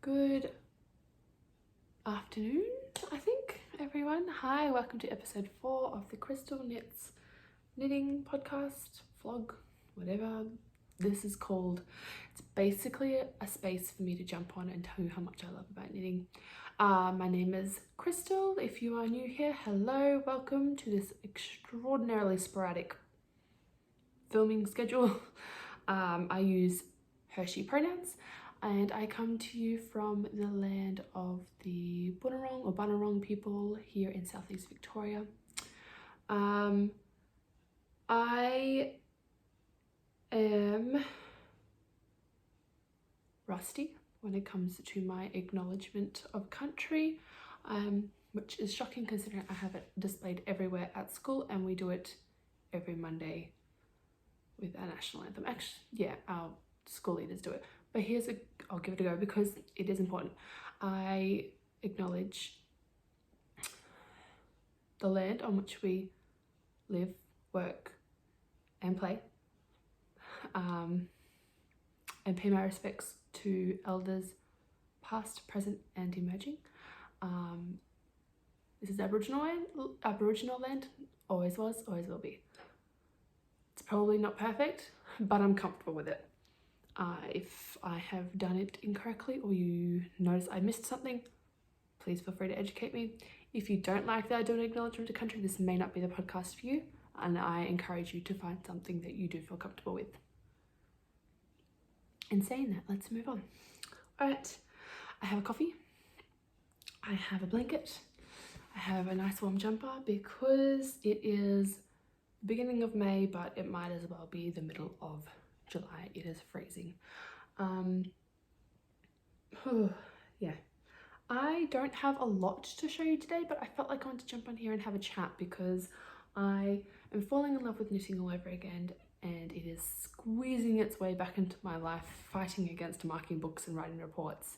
Good afternoon, I think, everyone. Hi, welcome to episode 4 of the Kristel Knits knitting podcast, vlog, whatever this is called. It's basically a space for me to jump on and tell you how much I love about knitting. My name is Kristel. If you are new here, hello, welcome to this extraordinarily sporadic filming schedule. I use Hershey pronouns. And I come to you from the land of the Bunurong people here in southeast Victoria. I am rusty when it comes to my acknowledgement of country, which is shocking considering I have it displayed everywhere at school and we do it every Monday with our national anthem. Actually, yeah, our school leaders do it. But I'll give it a go because it is important. I acknowledge the land on which we live, work, and play. And pay my respects to elders past, present, and emerging. This is Aboriginal land, always was, always will be. It's probably not perfect, but I'm comfortable with it. If I have done it incorrectly or you notice I missed something, please feel free to educate me. If you don't like that I do an acknowledgement to country, this may not be the podcast for you, and I encourage you to find something that you do feel comfortable with. In saying that, let's move on. Alright, I have a coffee, I have a blanket, I have a nice warm jumper because it is the beginning of May, but it might as well be the middle of July. It is freezing. Yeah, I don't have a lot to show you today, but I felt like I wanted to jump on here and have a chat because I am falling in love with knitting all over again, and it is squeezing its way back into my life, fighting against marking books and writing reports.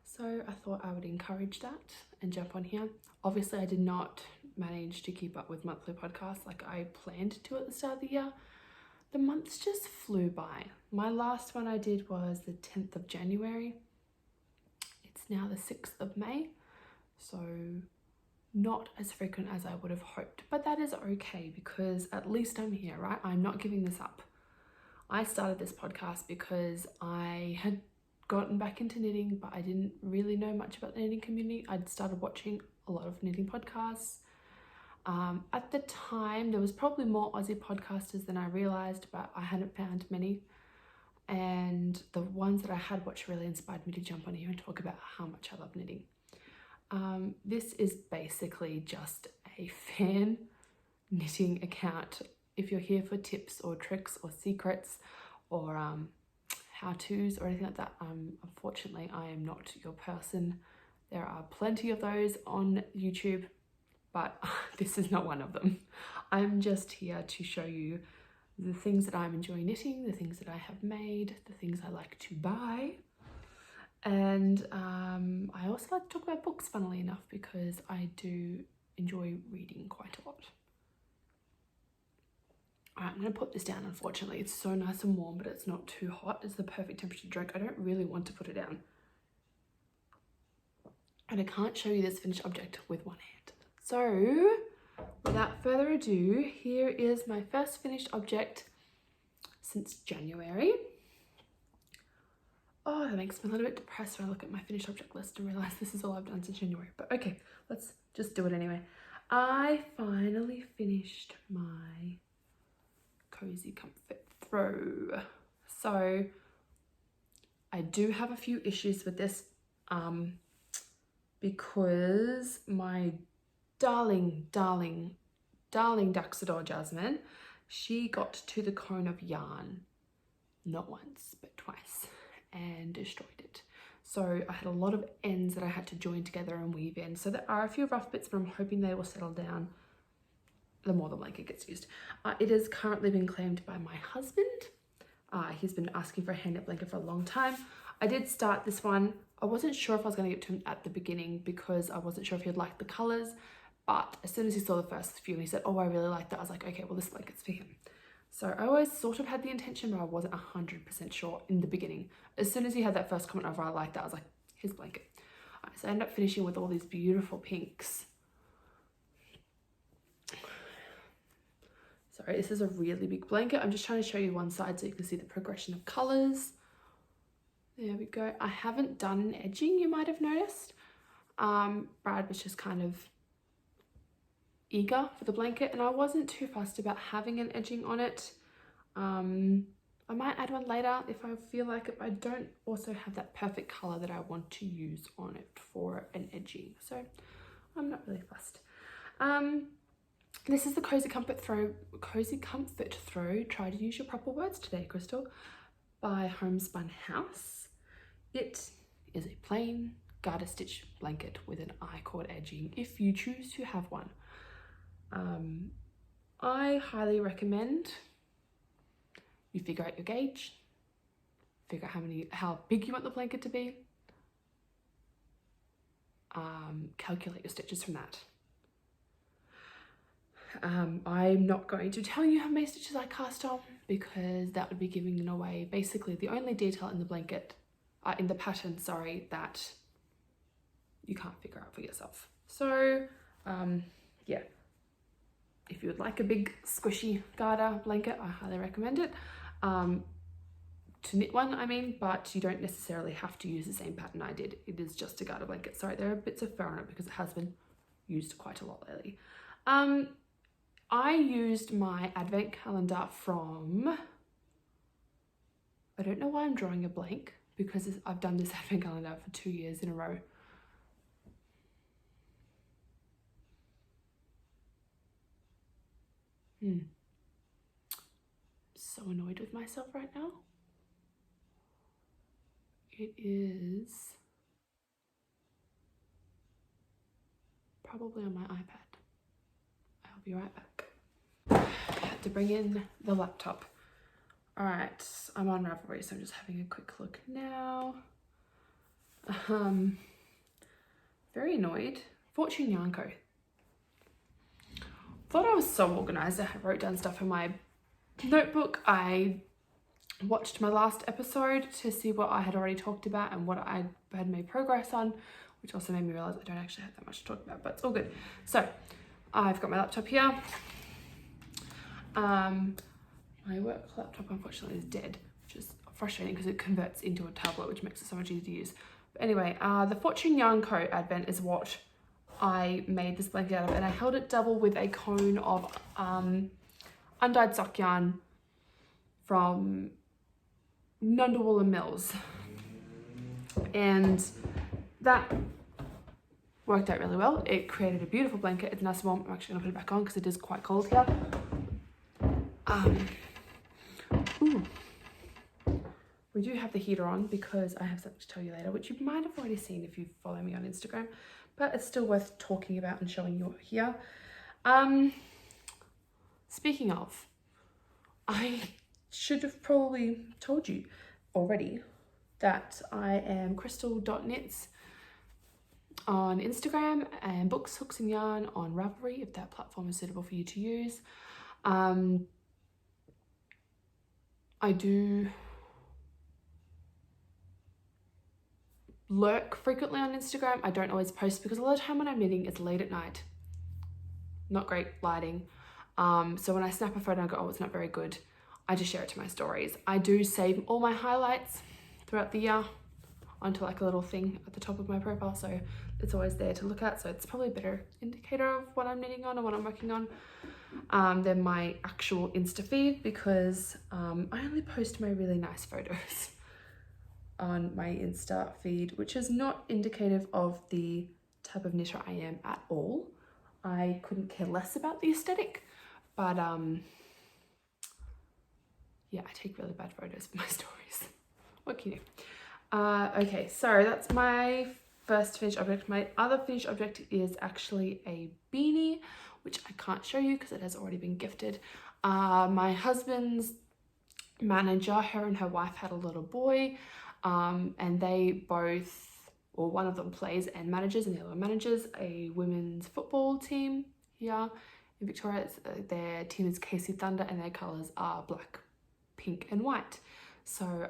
So I thought I would encourage that and jump on here. Obviously I did not manage to keep up with monthly podcasts like I planned to at the start of the year. The months just flew by. My last one I did was the 10th of January. It's now the 6th of May, so not as frequent as I would have hoped, but that is okay because at least I'm here, right? I'm not giving this up. I started this podcast because I had gotten back into knitting, but I didn't really know much about the knitting community. I'd started watching a lot of knitting podcasts. At the time, there was probably more Aussie podcasters than I realised, but I hadn't found many. And the ones that I had watched really inspired me to jump on here and talk about how much I love knitting. This is basically just a fan knitting account. If you're here for tips or tricks or secrets or how-tos or anything like that, unfortunately, I am not your person. There are plenty of those on YouTube, but this is not one of them. I'm just here to show you the things that I'm enjoying knitting, the things that I have made, the things I like to buy. And I also like to talk about books, funnily enough, because I do enjoy reading quite a lot. Alright, I'm going to put this down. Unfortunately, it's so nice and warm, but it's not too hot. It's the perfect temperature to drink. I don't really want to put it down. And I can't show you this finished object with one hand. So, without further ado, here is my first finished object since January. Oh, that makes me a little bit depressed when I look at my finished object list and realise this is all I've done since January. But okay, let's just do it anyway. I finally finished my Cozy Comfort Throw. So, I do have a few issues with this because my darling Duxador Jasmine, she got to the cone of yarn, not once, but twice, and destroyed it. So I had a lot of ends that I had to join together and weave in. So there are a few rough bits, but I'm hoping they will settle down the more the blanket gets used. It has currently been claimed by my husband. He's been asking for a hand knit blanket for a long time. I did start this one. I wasn't sure if I was going to get to him at the beginning because I wasn't sure if he'd like the colours. But as soon as he saw the first few and he said, oh, I really like that, I was like, okay, well, this blanket's for him. So I always sort of had the intention, but I wasn't 100% sure in the beginning. As soon as he had that first comment over, I like that, I was like, his blanket. All right, so I ended up finishing with all these beautiful pinks. Sorry, this is a really big blanket. I'm just trying to show you one side so you can see the progression of colors. There we go. I haven't done an edging, you might have noticed. Brad was just kind of eager for the blanket and I wasn't too fussed about having an edging on it. I might add one later if I feel like it. I don't also have that perfect color that I want to use on it for an edging, so I'm not really fussed. This is the Cozy Comfort Throw, try to use your proper words today, Kristel, by Homespun House. It is a plain garter stitch blanket with an I-cord edging if you choose to have one. I highly recommend you figure out your gauge, figure out how big you want the blanket to be, calculate your stitches from that. I'm not going to tell you how many stitches I cast on because that would be giving it away. Basically, the only detail in the blanket, in the pattern, sorry, that you can't figure out for yourself. So, yeah, if you would like a big squishy garter blanket, I highly recommend it. To knit one, I mean, but you don't necessarily have to use the same pattern I did. It is just a garter blanket. Sorry, there are bits of fur on it because it has been used quite a lot lately. I used my advent calendar from, I don't know why I'm drawing a blank because I've done this advent calendar for 2 years in a row. So annoyed with myself right now. It is probably on my iPad. I'll be right back. I had to bring in the laptop. All right, I'm on Ravelry, so I'm just having a quick look now. Very annoyed. Fortune Yarn Co. Thought I was so organized. I wrote down stuff in my notebook. I watched my last episode to see what I had already talked about and what I had made progress on, which also made me realize I don't actually have that much to talk about, but it's all good. So I've got my laptop here. My work laptop unfortunately is dead, which is frustrating because it converts into a tablet, which makes it so much easier to use. But anyway, the Fortune Yarn Co. Advent is what I made this blanket out of, and I held it double with a cone of undyed sock yarn from Nundawool and Mills, and that worked out really well. It created a beautiful blanket. It's nice and warm. I'm actually gonna put it back on because it is quite cold here. Ooh. We do have the heater on because I have something to tell you later, which you might have already seen if you follow me on Instagram, but it's still worth talking about and showing you here. Speaking of, I should have probably told you already that I am Kristel.Knits on Instagram and Books, Hooks and Yarn on Ravelry if that platform is suitable for you to use. I do lurk frequently on Instagram. I don't always post because a lot of time when I'm knitting it's late at night. Not great lighting. So when I snap a photo and I go, oh, it's not very good, I just share it to my stories. I do save all my highlights throughout the year onto like a little thing at the top of my profile, so it's always there to look at. So it's probably a better indicator of what I'm knitting on and what I'm working on than my actual Insta feed, because I only post my really nice photos on my Insta feed, which is not indicative of the type of knitter I am at all. I couldn't care less about the aesthetic, but yeah, I take really bad photos for my stories. What can you do? Okay, so that's my first finished object. My other finished object is actually a beanie, which I can't show you because it has already been gifted. My husband's manager, her and her wife had a little boy, and they both, or one of them plays and manages, and the other one manages a women's football team here in Victoria. Their team is Casey Thunder and their colours are black, pink and white. So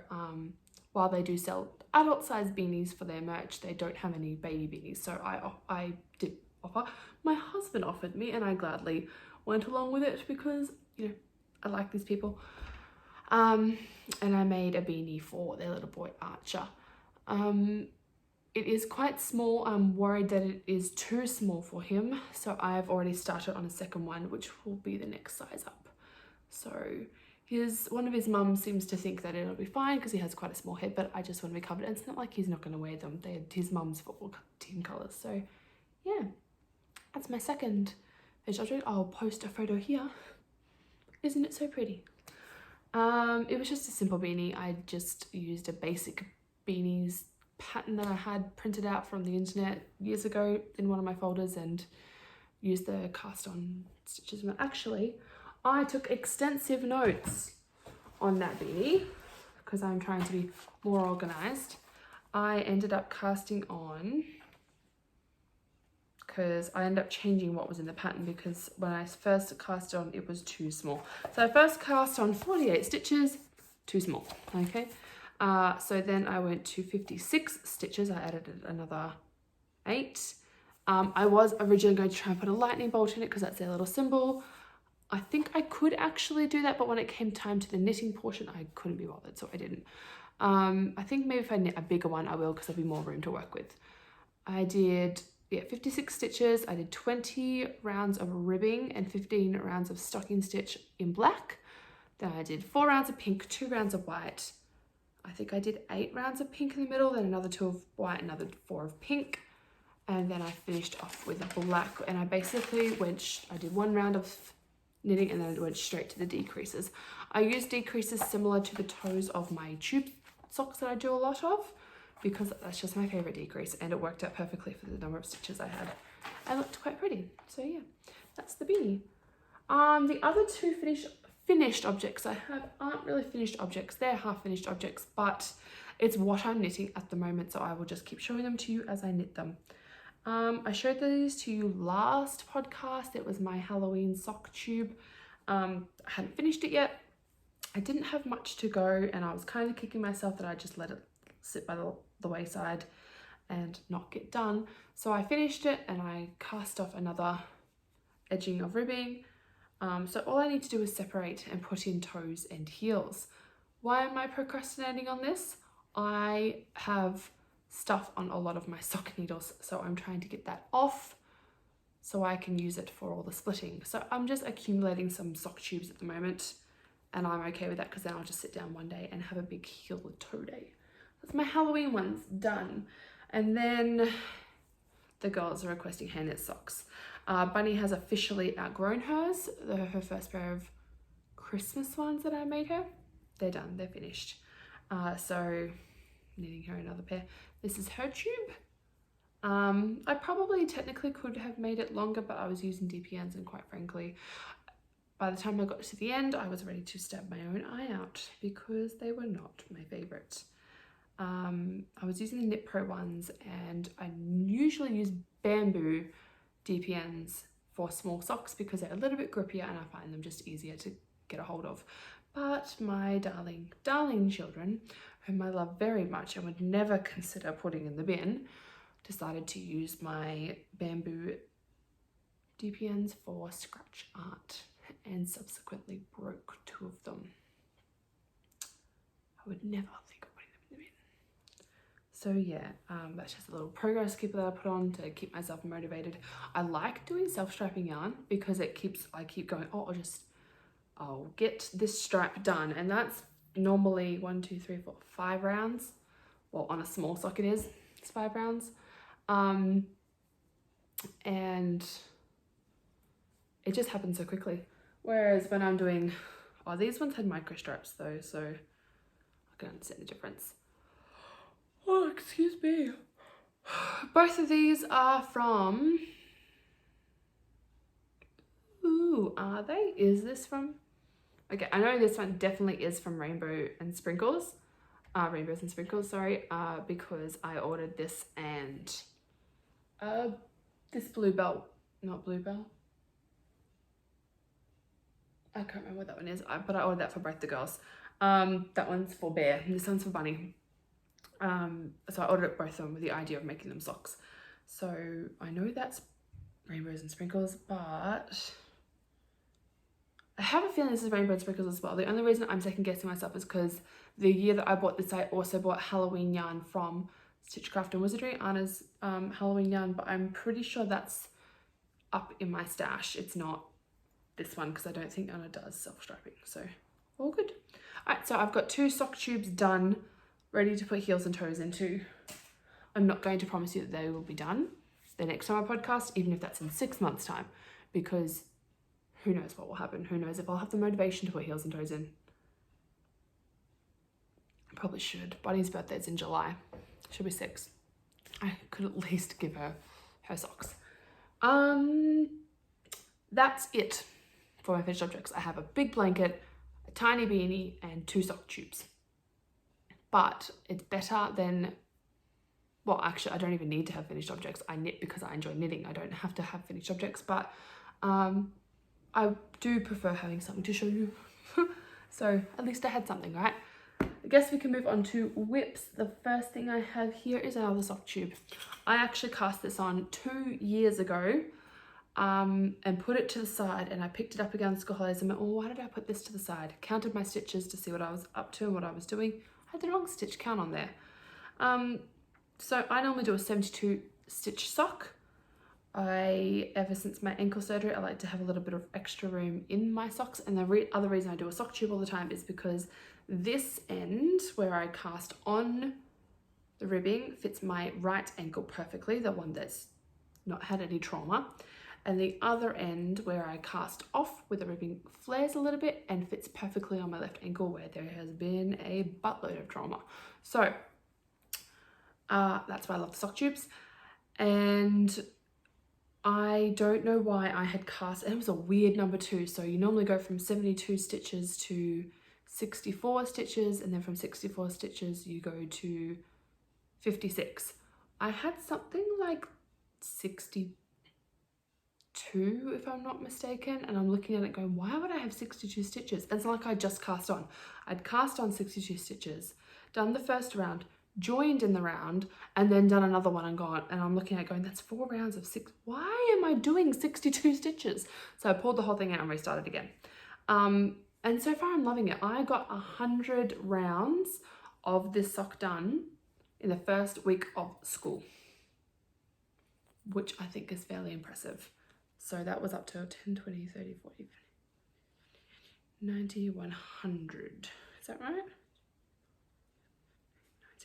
while they do sell adult size beanies for their merch. They don't have any baby beanies, so I did offer. My husband offered me, and I gladly went along with it because, you know, I like these people. And I made a beanie for their little boy Archer. It is quite small. I'm worried that it is too small for him, so I've already started on a second one, which will be the next size up. So one of his mums seems to think that it'll be fine because he has quite a small head, but I just want to be covered. And it's not like he's not going to wear them. They're his mum's football team colours. So yeah, that's my second finished object. I'll post a photo here. Isn't it so pretty? It was just a simple beanie. I just used a basic beanies pattern that I had printed out from the internet years ago in one of my folders and used the cast on stitches. Actually, I took extensive notes on that beanie because I'm trying to be more organized. I ended up casting on, because I ended up changing what was in the pattern because when I first cast on it was too small. So I first cast on 48 stitches, too small, okay? So then I went to 56 stitches. I added another 8. I was originally going to try and put a lightning bolt in it because that's their little symbol. I think I could actually do that, but when it came time to the knitting portion, I couldn't be bothered, so I didn't. I think maybe if I knit a bigger one, I will, because there'll be more room to work with. I did 56 stitches. I did 20 rounds of ribbing and 15 rounds of stocking stitch in black. Then I did 4 rounds of pink, 2 rounds of white. I think I did 8 rounds of pink in the middle, then another 2 of white, another 4 of pink. And then I finished off with black, and I basically I did 1 round of knitting and then I went straight to the decreases. I use decreases similar to the toes of my tube socks that I do a lot of, because that's just my favorite decrease, and it worked out perfectly for the number of stitches I had. I looked quite pretty. So yeah, that's the beanie. The other 2 finished objects I have aren't really finished objects. They're half finished objects, but it's what I'm knitting at the moment, so I will just keep showing them to you as I knit them. I showed these to you last podcast. It was my Halloween sock tube. I hadn't finished it yet. I didn't have much to go, and I was kind of kicking myself that I just let it sit by the wayside and not get done. So I finished it and I cast off another edging of ribbing. So all I need to do is separate and put in toes and heels. Why am I procrastinating on this? I have stuff on a lot of my sock needles, so I'm trying to get that off so I can use it for all the splitting. So I'm just accumulating some sock tubes at the moment, and I'm okay with that because then I'll just sit down one day and have a big heel toe day. That's my Halloween ones done. And then the girls are requesting hand knit socks. Bunny has officially outgrown hers. Her first pair of Christmas ones that I made her, they're done, they're finished. So knitting her another pair. This is her tube. I probably technically could have made it longer, but I was using DPNs, and quite frankly, by the time I got to the end, I was ready to stab my own eye out because they were not my favorite. I was using the Knit Pro ones, and I usually use bamboo DPNs for small socks because they're a little bit grippier and I find them just easier to get a hold of. But my darling children, whom I love very much and would never consider putting in the bin, decided to use my bamboo DPNs for scratch art and subsequently broke 2 of them. I would never think of putting them in the bin. So yeah, that's just a little progress keeper that I put on to keep myself motivated. I like doing self-striping yarn because I keep going, oh, I'll get this stripe done, and that's normally 1, 2, 3, 4, 5 rounds. Well, on a small sock it's 5 rounds. And it just happens so quickly. Whereas when I'm doing, these ones had micro stripes though, so I can understand the difference. Oh, excuse me. Both of these are from, are they? Is this from? Okay, I know this one definitely is from Rainbows and Sprinkles, sorry, because I ordered this and this Bluebell, not Bluebell. I can't remember what that one is, but I ordered that for both the girls. That one's for Bear and this one's for Bunny. So I ordered both of them with the idea of making them socks. So I know that's rainbows and sprinkles, but I have a feeling this is rainbow and sprinkles as well. The only reason I'm second guessing myself is because the year that I bought this, I also bought Halloween yarn from Stitchcraft and Wizardry, Anna's Halloween yarn, but I'm pretty sure that's up in my stash. It's not this one because I don't think Anna does self-striping, so all good. All right, so I've got 2 sock tubes done, ready to put heels and toes into. I'm not going to promise you that they will be done the next time I podcast, even if that's in 6 months' time, because who knows what will happen. Who knows if I'll have the motivation to put heels and toes in. I probably should. Bunny's birthday's in July. She'll be 6. I could at least give her socks. That's it for my finished objects. I have a big blanket, a tiny beanie, and 2 sock tubes. But it's better than, well, actually, I don't even need to have finished objects. I knit because I enjoy knitting. I don't have to have finished objects, but I do prefer having something to show you. So at least I had something, right? I guess we can move on to whips. The first thing I have here is another sock tube. I actually cast this on 2 years ago and put it to the side, and I picked it up again on school holidays and went, oh, why did I put this to the side? Counted my stitches to see what I was up to and what I was doing. I had the wrong stitch count on there. So I normally do a 72 stitch sock. Ever since my ankle surgery, I like to have a little bit of extra room in my socks, and the other reason I do a sock tube all the time is because this end where I cast on the ribbing fits my right ankle perfectly, the one that's not had any trauma, and the other end where I cast off with the ribbing flares a little bit and fits perfectly on my left ankle where there has been a buttload of trauma. So that's why I love the sock tubes. And I don't know why I had cast, and it was a weird number too. So you normally go from 72 stitches to 64 stitches, and then from 64 stitches you go to 56. I had something like 62, if I'm not mistaken, and I'm looking at it going, why would I have 62 stitches? And it's not like I just cast on. I'd cast on 62 stitches, done the first round, joined in the round, and then done another one and gone, and I'm looking at it going, that's 4 rounds of 6. Why am I doing 62 stitches? So I pulled the whole thing out and restarted again. And so far I'm loving it. I got 100 rounds of this sock done in the first week of school, which I think is fairly impressive. So that was up to 10, 20, 30, 40, 90, 100. Is that right?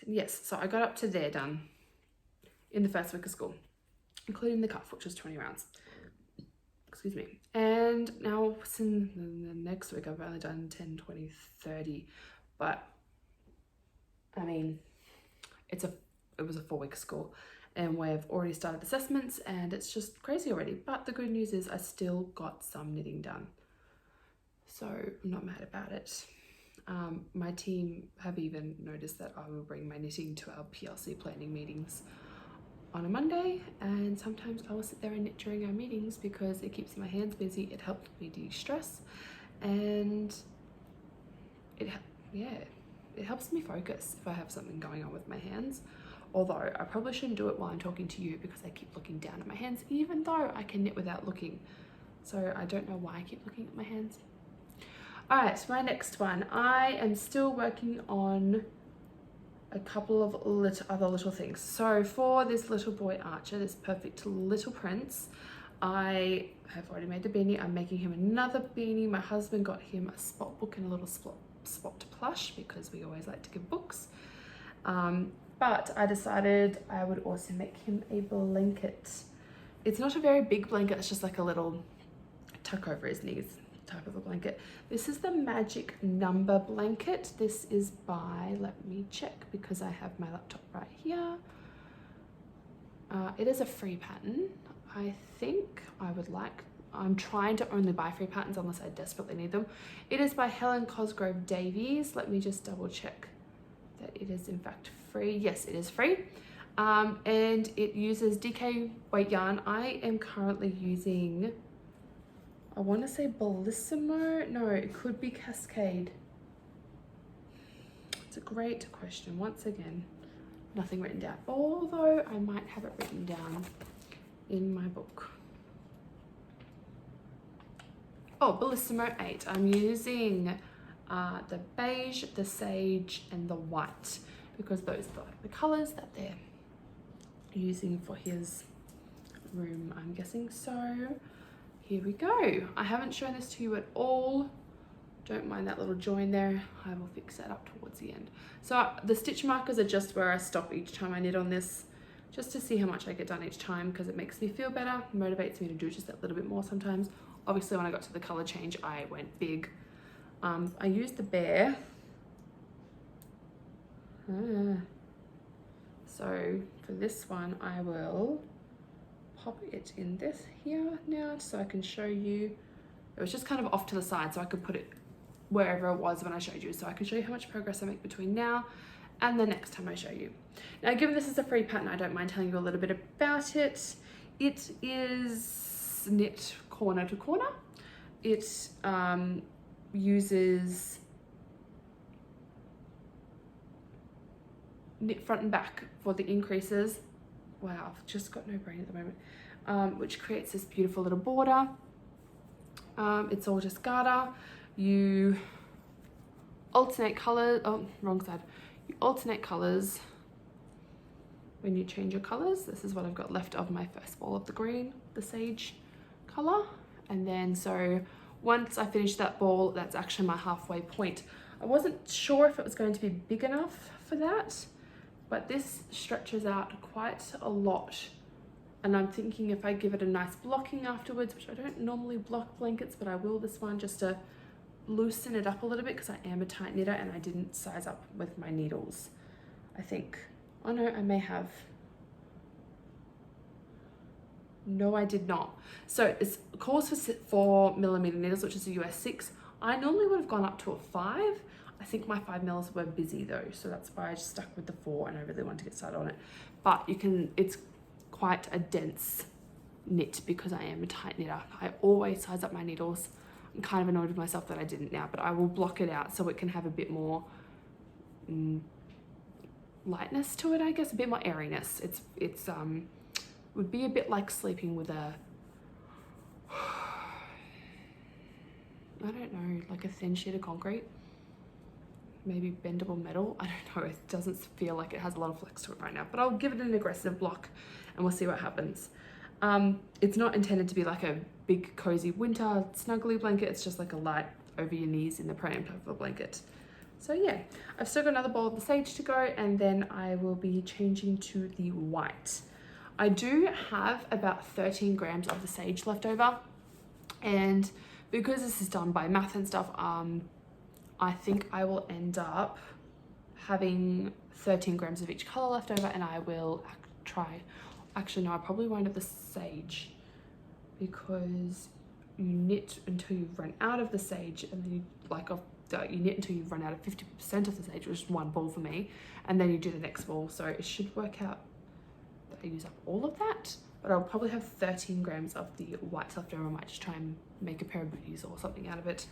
Yes, so I got up to there done in the first week of school, including the cuff, which was 20 rounds. Excuse me. And now in the next week, I've only done 10, 20, 30. But, I mean, it was a 4-week school, and we've already started assessments, and it's just crazy already. But the good news is I still got some knitting done. So I'm not mad about it. My team have even noticed that I will bring my knitting to our PLC planning meetings on a Monday, and sometimes I will sit there and knit during our meetings because it keeps my hands busy, it helps me de-stress, and it helps me focus if I have something going on with my hands. Although I probably shouldn't do it while I'm talking to you because I keep looking down at my hands, even though I can knit without looking. So I don't know why I keep looking at my hands. All right, my next one. I am still working on a couple of other little things. So for this little boy Archer, this perfect little prince, I have already made the beanie. I'm making him another beanie. My husband got him a spot book and a little spot plush because we always like to give books. But I decided I would also make him a blanket. It's not a very big blanket, it's just like a little tuck over his knees type of a blanket. This is the Magic Number blanket. This is by, let me check because I have my laptop right here. It is a free pattern. I think I'm trying to only buy free patterns unless I desperately need them. It is by Helen Cosgrove Davies. Let me just double check that it is in fact free. Yes, it is free. And it uses DK weight yarn. I am currently using, I want to say Bellissimo. No, it could be Cascade. It's a great question once again. nothing written down, although I might have it written down in my book. Oh, Bellissimo 8. I'm using the beige, the sage, and the white because those are the colors that they're using for his room, I'm guessing. So here we go. I haven't shown this to you at all. Don't mind that little join there. I will fix that up towards the end. So the stitch markers are just where I stop each time I knit on this, just to see how much I get done each time, because it makes me feel better, motivates me to do just that little bit more sometimes. Obviously when I got to the color change, I went big. I used the bear. So for this one, I will pop it in this here now so I can show you. It was just kind of off to the side so I could put it wherever it was when I showed you, so I can show you how much progress I make between now and the next time I show you. Now, given this is a free pattern, I don't mind telling you a little bit about it. It is knit corner to corner. It uses knit front and back for the increases. Wow, I've just got no brain at the moment. Which creates this beautiful little border. It's all just garter. You alternate colors. Oh, wrong side. You alternate colors when you change your colors. This is what I've got left of my first ball of the green, the sage color. And then so once I finish that ball, that's actually my halfway point. I wasn't sure if it was going to be big enough for that, but this stretches out quite a lot. And I'm thinking if I give it a nice blocking afterwards, which I don't normally block blankets, but I will this one just to loosen it up a little bit because I am a tight knitter and I didn't size up with my needles, I think. Oh no, I may have. No, I did not. So it calls for 4mm needles, which is a US 6. I normally would have gone up to a 5. I think my 5mm were busy though, so that's why I just stuck with the 4 and I really wanted to get started on it. But you can, it's quite a dense knit because I am a tight knitter. I always size up my needles. I'm kind of annoyed with myself that I didn't now, but I will block it out so it can have a bit more lightness to it, I guess, a bit more airiness. It's would be a bit like sleeping with a, I don't know, like a thin sheet of concrete, maybe bendable metal. I don't know, it doesn't feel like it has a lot of flex to it right now, but I'll give it an aggressive block and we'll see what happens. It's not intended to be like a big cozy winter snuggly blanket. It's just like a light over your knees in the pram type of a blanket. So yeah, I've still got another bowl of the sage to go and then I will be changing to the white. I do have about 13 grams of the sage left over, and because this is done by math and stuff, I think I will end up having 13 grams of each color left over, and I will actually no, I probably won't have the sage because you knit until you run out of the sage, and then you knit until you run out of 50% of the sage, which is one ball for me, and then you do the next ball. So it should work out that I use up all of that, but I'll probably have 13 grams of the white left over. I might just try and make a pair of booties or something out of it.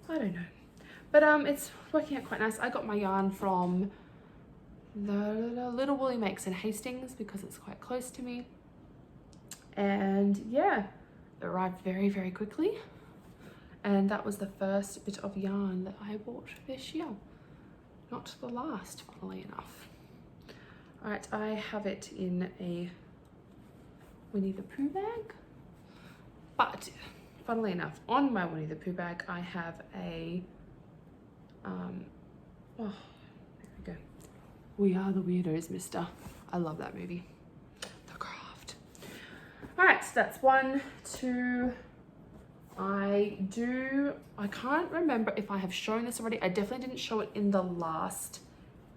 I don't know. But it's working out quite nice. I got my yarn from the Little Woolly Makes in Hastings because it's quite close to me. And yeah, it arrived very, very quickly. And that was the first bit of yarn that I bought this year. Not the last, funnily enough. All right, I have it in a Winnie the Pooh bag. But funnily enough, on my Winnie the Pooh bag, I have a, oh, there we go. We Are the Weirdos, Mister. I love that movie. The Craft. All right, so that's 1, 2, I can't remember if I have shown this already. I definitely didn't show it in the last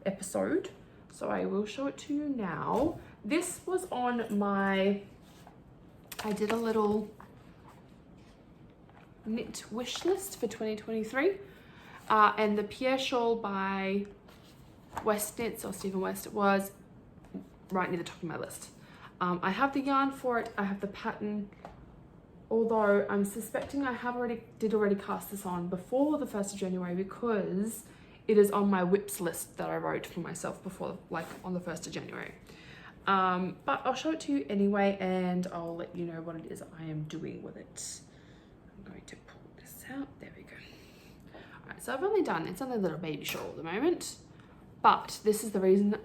episode, so I will show it to you now. This was on my, I did a little knit wish list for 2023, and the Pierre shawl by West Knits, or Stephen West, was right near the top of my list. I have the yarn for it, I have the pattern, although I'm suspecting I did already cast this on before the 1st of January because it is on my whips list that I wrote for myself before, like on the 1st of January. But I'll show it to you anyway, and I'll let you know what it is I am doing with it. I'm going to pull this out. There we go. All right, so I've only done, it's only a little baby shawl at the moment, but this is the reason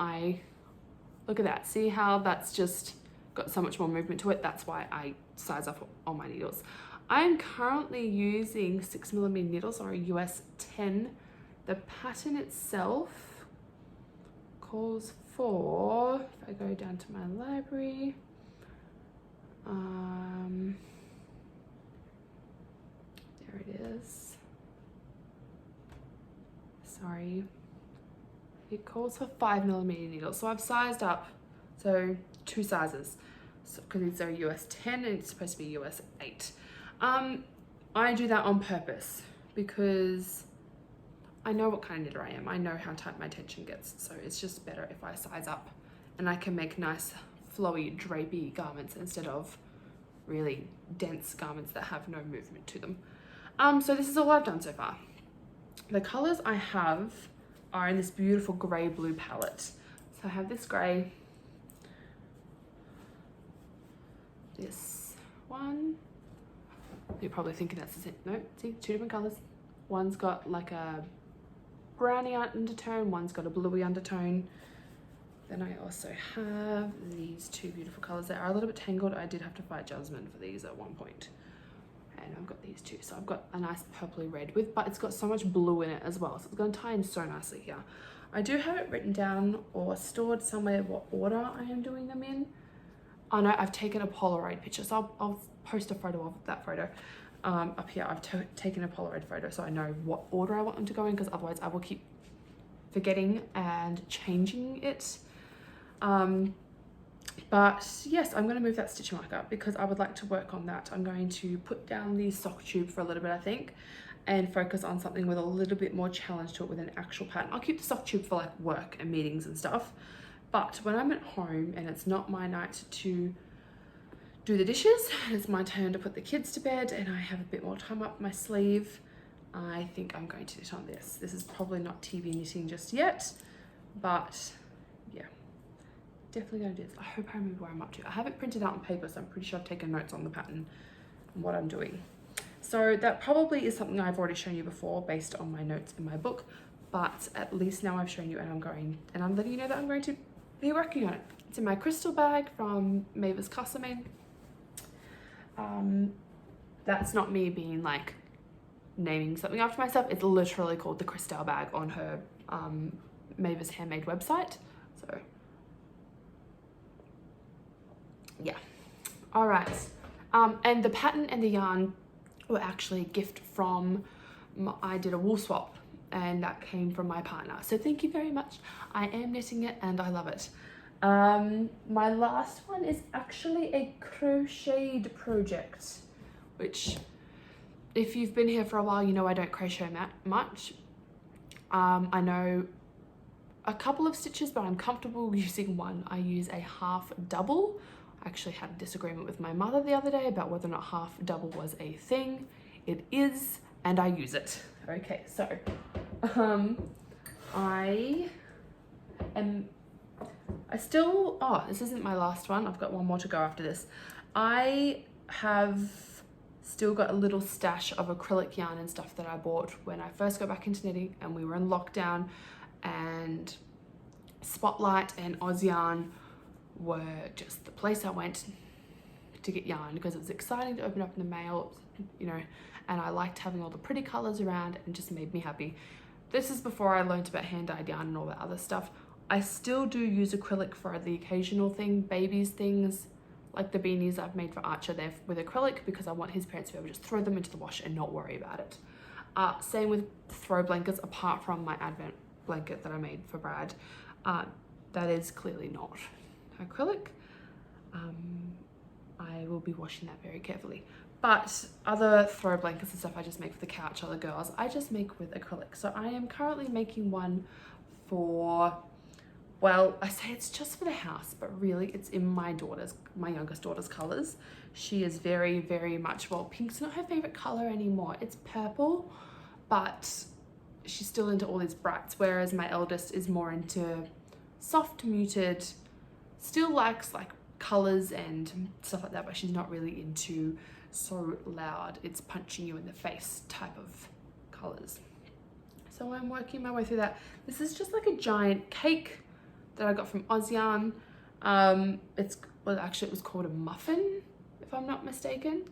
look at that. See how that's just got so much more movement to it? That's why I size up on my needles. I'm currently using 6mm needles, or a US 10. The pattern itself calls for, if I go down to my library, there it is. Sorry. It calls for 5mm needles. So I've sized up, so 2 sizes. So, because these are US 10 and it's supposed to be US 8. I do that on purpose because I know what kind of knitter I am. I know how tight my tension gets. So it's just better if I size up and I can make nice flowy drapey garments instead of really dense garments that have no movement to them. So this is all I've done so far. The colors I have are in this beautiful grey blue palette. So I have this grey, this one. You're probably thinking that's the same. No, see, 2 different colors. One's got like a browny undertone, one's got a bluey undertone. Then I also have these 2 beautiful colors. They are a little bit tangled. I did have to fight Jasmine for these at one point. And I've got these 2. So I've got a nice purpley red with, but it's got so much blue in it as well. So it's going to tie in so nicely here. I do have it written down or stored somewhere what order I am doing them in. Oh no, I've taken a Polaroid picture. So I'll post a photo of that photo up here. I've taken a Polaroid photo so I know what order I want them to go in, because otherwise I will keep forgetting and changing it. But yes, I'm going to move that stitch marker because I would like to work on that. I'm going to put down the sock tube for a little bit, I think, and focus on something with a little bit more challenge to it with an actual pattern. I'll keep the sock tube for like work and meetings and stuff, but when I'm at home and it's not my night to do the dishes, it's my turn to put the kids to bed and I have a bit more time up my sleeve, I think I'm going to knit on this. This is probably not TV knitting just yet, but yeah, definitely going to do this. I hope I remember where I'm up to. I have it printed out on paper, so I'm pretty sure I've taken notes on the pattern and what I'm doing. So that probably is something I've already shown you before based on my notes in my book, but at least now I've shown you and I'm letting you know that I'm going to be working on it. It's in my Kristel bag from Mavis Custom. That's not me being like naming something after myself. It's literally called the Kristel bag on her Mavis Handmade website. So yeah, all right. And the pattern and the yarn were actually a gift from, I did a wool swap and that came from my partner. So thank you very much. I am knitting it and I love it. My last one is actually a crocheted project, which if you've been here for a while, you know I don't crochet much. I know a couple of stitches, but I'm comfortable using one. I use a half double. I actually had a disagreement with my mother the other day about whether or not half double was a thing. It is, and I use it. Okay, so this isn't my last one. I've got one more to go after this. I have still got a little stash of acrylic yarn and stuff that I bought when I first got back into knitting and we were in lockdown, and Spotlight and Oz Yarn were just the place I went to get yarn because it was exciting to open up in the mail, you know, and I liked having all the pretty colors around and just made me happy. This is before I learned about hand-dyed yarn and all that other stuff. I still do use acrylic for the occasional thing, babies things, like the beanies I've made for Archer, they're with acrylic because I want his parents to be able to just throw them into the wash and not worry about it. Same with throw blankets, apart from my Advent blanket that I made for Brad. That is clearly not acrylic. I will be washing that very carefully. But other throw blankets and stuff I just make for the couch or the girls, I just make with acrylic. So I am currently making one for, well, I say it's just for the house, but really it's in my youngest daughter's colors. She is very, very much, well, pink's not her favorite color anymore. It's purple, but she's still into all these brights, whereas my eldest is more into soft, muted, still likes like colors and stuff like that, but she's not really into so loud, it's punching you in the face type of colors. So I'm working my way through that. This is just like a giant cake that I got from Oz-Yarn. Well, actually it was called a muffin, if I'm not mistaken,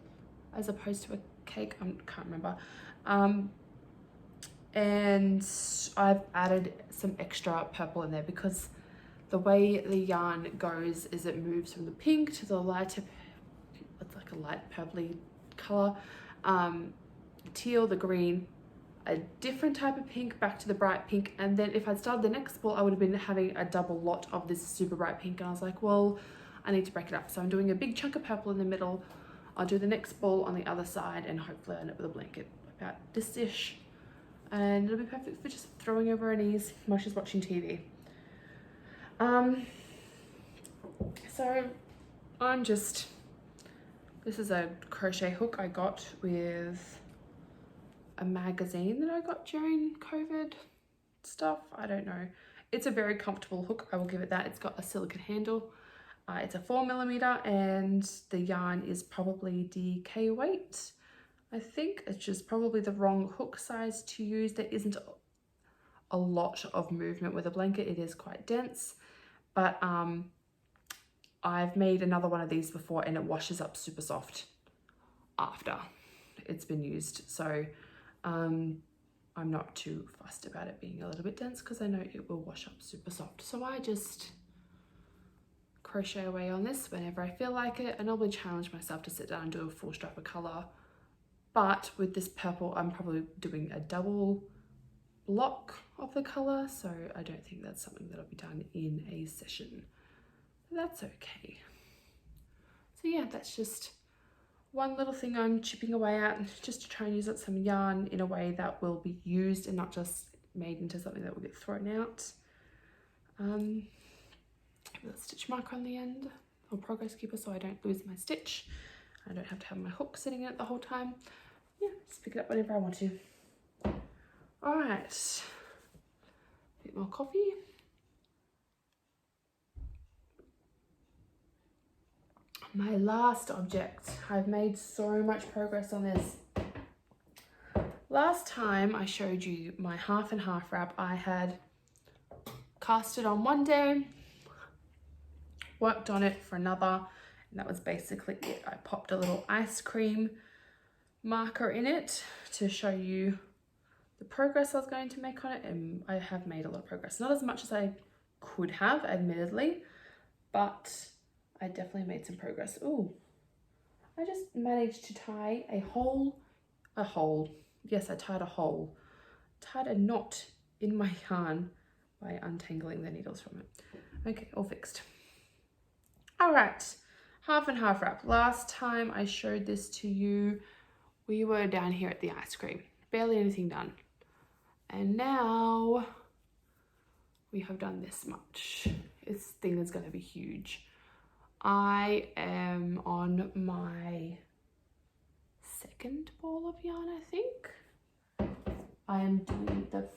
as opposed to a cake. I can't remember. And I've added some extra purple in there because the way the yarn goes is it moves from the pink to the lighter, it's like a light purpley color, teal, the green, a different type of pink, back to the bright pink. And then if I'd started the next ball, I would have been having a double lot of this super bright pink. And I was like, well, I need to break it up. So I'm doing a big chunk of purple in the middle. I'll do the next ball on the other side and hopefully end up with a blanket about this-ish. And it'll be perfect for just throwing over her knees while she's watching TV. So I'm just, this is a crochet hook I got with a magazine that I got during COVID stuff. I don't know. It's a very comfortable hook, I will give it that. It's got a silicone handle. It's a 4mm and the yarn is probably DK weight. I think it's just probably the wrong hook size to use. There isn't a lot of movement with a blanket. It is quite dense, but I've made another one of these before and it washes up super soft after it's been used. So I'm not too fussed about it being a little bit dense because I know it will wash up super soft. So I just crochet away on this whenever I feel like it. I normally challenge myself to sit down and do a full strap of color, but with this purple I'm probably doing a double block of the color, so I don't think that's something that'll be done in a session. That's okay. So yeah, that's just one little thing I'm chipping away at, just to try and use up some yarn in a way that will be used and not just made into something that will get thrown out. With a stitch marker on the end, or progress keeper, so I don't lose my stitch. I don't have to have my hook sitting in it the whole time. Yeah, just pick it up whenever I want to. All right, a bit more coffee. My last object. I've made so much progress on this. Last time I showed you my half and half wrap, I had cast it on one day, worked on it for another, and that was basically it. I popped a little ice cream marker in it to show you the progress I was going to make on it, and I have made a lot of progress. Not as much as I could have, admittedly, but I definitely made some progress. Ooh, I just managed to tie a hole. Yes, I tied a hole. Tied a knot in my yarn by untangling the needles from it. Okay, all fixed. All right, half and half wrap. Last time I showed this to you, we were down here at the ice cream. Barely anything done. And now we have done this much. This thing is going to be huge. I am on my second ball of yarn, I think. I am doing the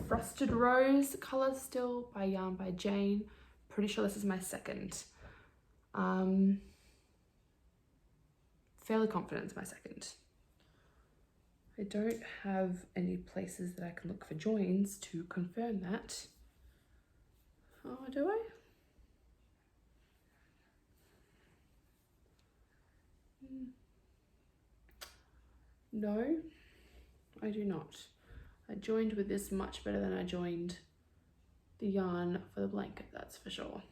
Frosted Rose colour still by Yarn by Jane. Pretty sure this is my second. Fairly confident it's my second. I don't have any places that I can look for joins to confirm that. Oh, do I? No, I do not. I joined with this much better than I joined the yarn for the blanket, that's for sure.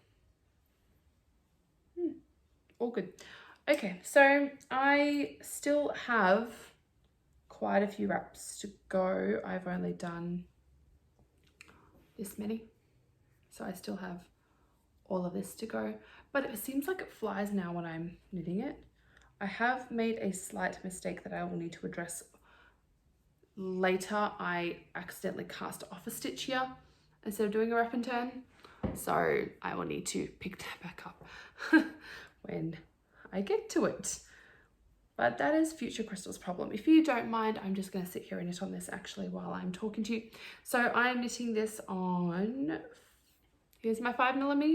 All good. Okay, so I still have quite a few wraps to go. I've only done this many, so I still have all of this to go, but it seems like it flies now when I'm knitting it. I have made a slight mistake that I will need to address later. I accidentally cast off a stitch here instead of doing a wrap and turn, so I will need to pick that back up when I get to it. But that is future Kristel's problem. If you don't mind, I'm just going to sit here and knit on this actually while I'm talking to you. So I'm knitting this on, here's my 5mm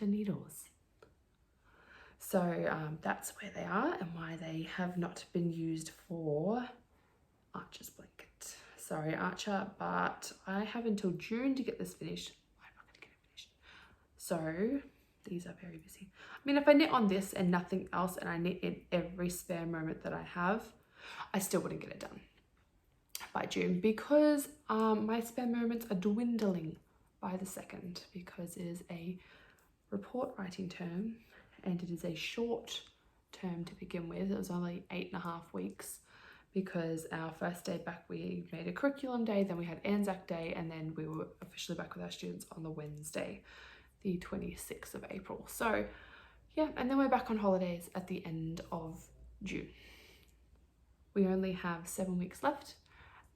needles. So that's where they are and why they have not been used for Archer's blanket. Sorry, Archer, but I have until June to get this finished. I'm not going to get it finished. So these are very busy. I mean, if I knit on this and nothing else and I knit in every spare moment that I have, I still wouldn't get it done by June because my spare moments are dwindling by the 2nd because it is a report writing term and it is a short term to begin with. It was only 8.5 weeks because our first day back we made a curriculum day, then we had Anzac Day, and then we were officially back with our students on the Wednesday, the 26th of April. So yeah, and then we're back on holidays at the end of June. We only have 7 weeks left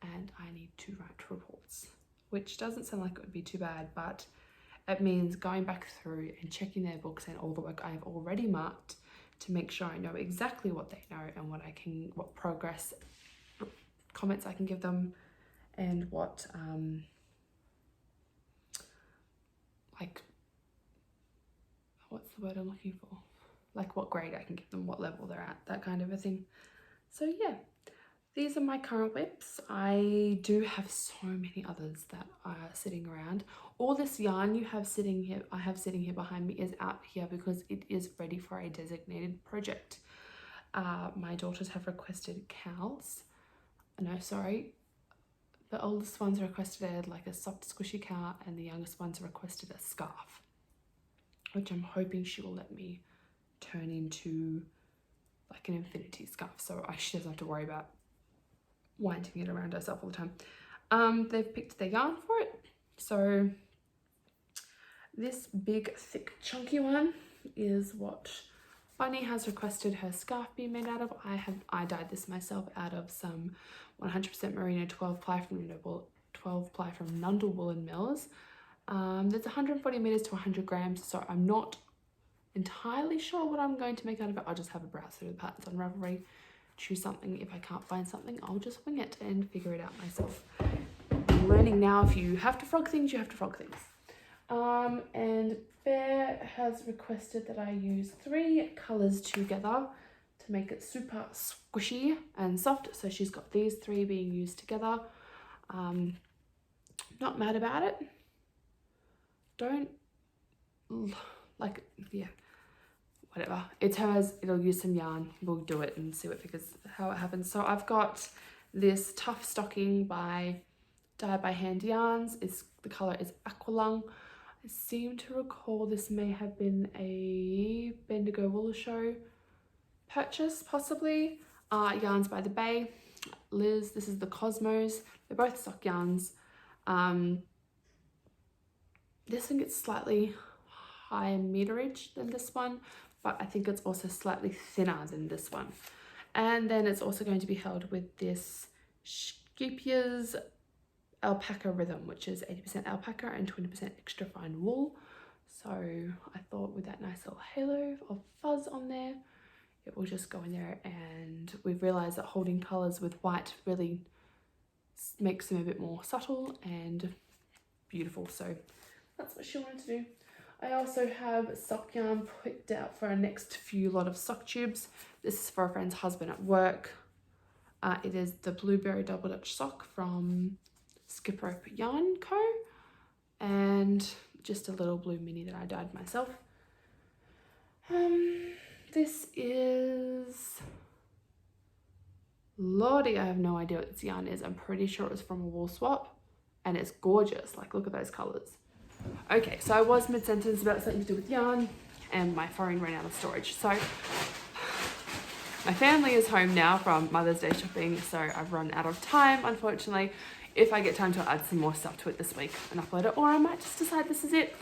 and I need to write reports, which doesn't sound like it would be too bad, but it means going back through and checking their books and all the work I have already marked to make sure I know exactly what they know and what progress comments I can give them and what like, what's the word I'm looking for? Like what grade I can give them, what level they're at, that kind of a thing. So yeah, these are my current whips. I do have so many others that are sitting around. All this yarn you have sitting here, I have sitting here behind me is out here because it is ready for a designated project. My daughters have requested cows. No, sorry. The oldest ones requested like a soft squishy cow and the youngest ones requested a scarf, which I'm hoping she will let me turn into like an infinity scarf so she doesn't have to worry about winding it around herself all the time. They've picked their yarn for it. So this big, thick, chunky one is what Bunny has requested her scarf be made out of. I dyed this myself out of some 100% merino 12 ply from Nundle Woolen Mills. There's 140 meters to 100 grams, so I'm not entirely sure what I'm going to make out of it. I'll just have a browse through the patterns on Ravelry, choose something. If I can't find something, I'll just wing it and figure it out myself. I'm learning now, if you have to frog things, you have to frog things. And Bear has requested that I use 3 colours together to make it super squishy and soft. So she's got these 3 being used together. Not mad about it. Don't, like, yeah, whatever. It's hers, it'll use some yarn. We'll do it and see how it happens. So I've got this Tough Stocking by Dyed by Hand Yarns. The colour is Aqualung. I seem to recall this may have been a Bendigo Wool Show purchase, possibly. Yarns by the Bay. Liz, this is the Cosmos. They're both sock yarns. This one gets slightly higher meterage than this one, but I think it's also slightly thinner than this one. And then it's also going to be held with this Skipier's Alpaca Rhythm, which is 80% alpaca and 20% extra fine wool. So I thought with that nice little halo of fuzz on there, it will just go in there, and we've realized that holding colors with white really makes them a bit more subtle and beautiful. So that's what she wanted to do. I also have sock yarn picked out for our next few lot of sock tubes. This is for a friend's husband at work. It is the Blueberry Double Dutch sock from Skip Rope Yarn Co. And just a little blue mini that I dyed myself. This is... Lordy, I have no idea what this yarn is. I'm pretty sure it was from a wool swap. And it's gorgeous. Like, look at those colours. Okay, so I was mid-sentence about something to do with yarn and my phone ran out of storage. So my family is home now from Mother's Day shopping, so I've run out of time, unfortunately. If I get time to add some more stuff to it this week and upload it, or I might just decide this is it.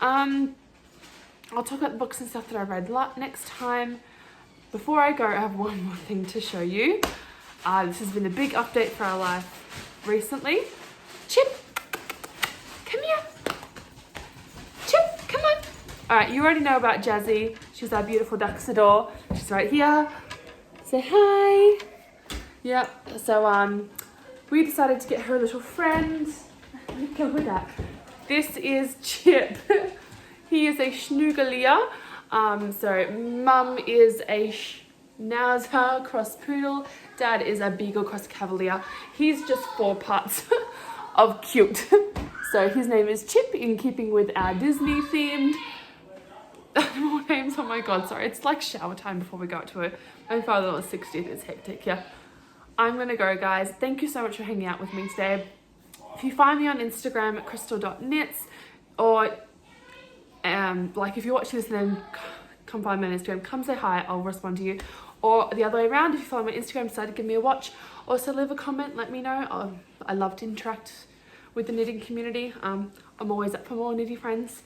I'll talk about the books and stuff that I read next time. Before I go, I have one more thing to show you. This has been a big update for our life recently. Chip, come here. Chip, come on. All right, you already know about Jazzy. She's our beautiful Duxador. She's right here. Say hi. Yep. So we decided to get her a little friend. Go with that. This is Chip. He is a Schnoogalier. So mum is a Schnauzer cross poodle. Dad is a Beagle cross Cavalier. He's just 4 parts of cute. So his name is Chip, in keeping with our Disney themed. More names, oh my god, sorry. It's like shower time before we go out to it. My father-in-law's 60th, it's hectic, yeah. I'm gonna go, guys. Thank you so much for hanging out with me today. If you find me on Instagram at kristel.knits, or like if you're watching this and then come find me on Instagram, come say hi, I'll respond to you. Or the other way around, if you follow my Instagram, decide to give me a watch, also leave a comment, let me know. I love to interact with the knitting community. I'm always up for more knitty friends.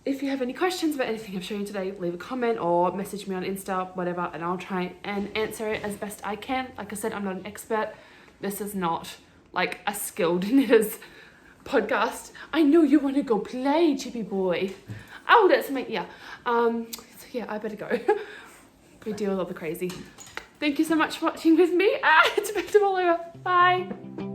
If you have any questions about anything I've shown you today, leave a comment or message me on Insta, whatever, and I'll try and answer it as best I can. Like I said, I'm not an expert. This is not like a skilled knitters podcast. I know you want to go play, Chippy boy. Oh, that's me, yeah. So yeah, I better go. Go deal with all the crazy. Thank you so much for watching with me. It's back to all over. Bye.